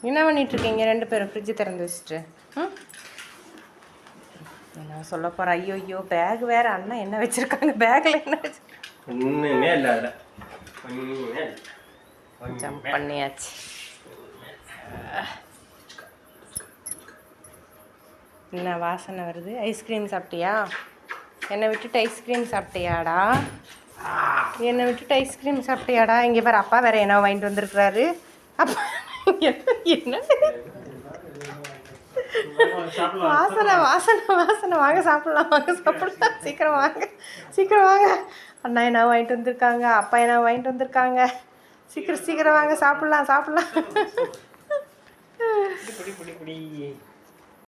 என்ன பண்ணிகிட்ருக்கீங்க ரெண்டு பேரும் ஃப்ரிட்ஜு திறந்து வச்சுட்டு? என்ன சொல்ல போகிற? ஐயோ பேக் வேறு. அண்ணா என்ன வச்சுருக்காங்க பேக்கில்? என்ன வச்சுருக்காங்க? ஒன்றுமே இல்லை. ஜம்ப் பண்ணியாச்சு. என்ன வாசனை வருது? ஐஸ்கிரீம் சாப்பிட்டியா? என்னை விட்டுட்டு ஐஸ்கிரீம் சாப்பிட்டியாடா? என்னை விட்டுட்டு ஐஸ்கிரீம் சாப்பிட்டியாடா? இங்கே பாரு, அப்பா வேறு என்ன வாங்கிட்டு வந்திருக்கிறாரு. அப்பா என்ன வாசனை வாசனை வாசனை. வாங்க சாப்பிட்லாம், வாங்க சாப்பிட்லாம். சீக்கிரம் வாங்க, சீக்கிரம் வாங்க. அண்ணா என்ன வாங்கிட்டு வந்திருக்காங்க, அப்பா என்ன வாங்கிட்டு வந்திருக்காங்க. சீக்கிரம் சீக்கிரம் வாங்க சாப்பிட்லாம், சாப்பிட்லாம்.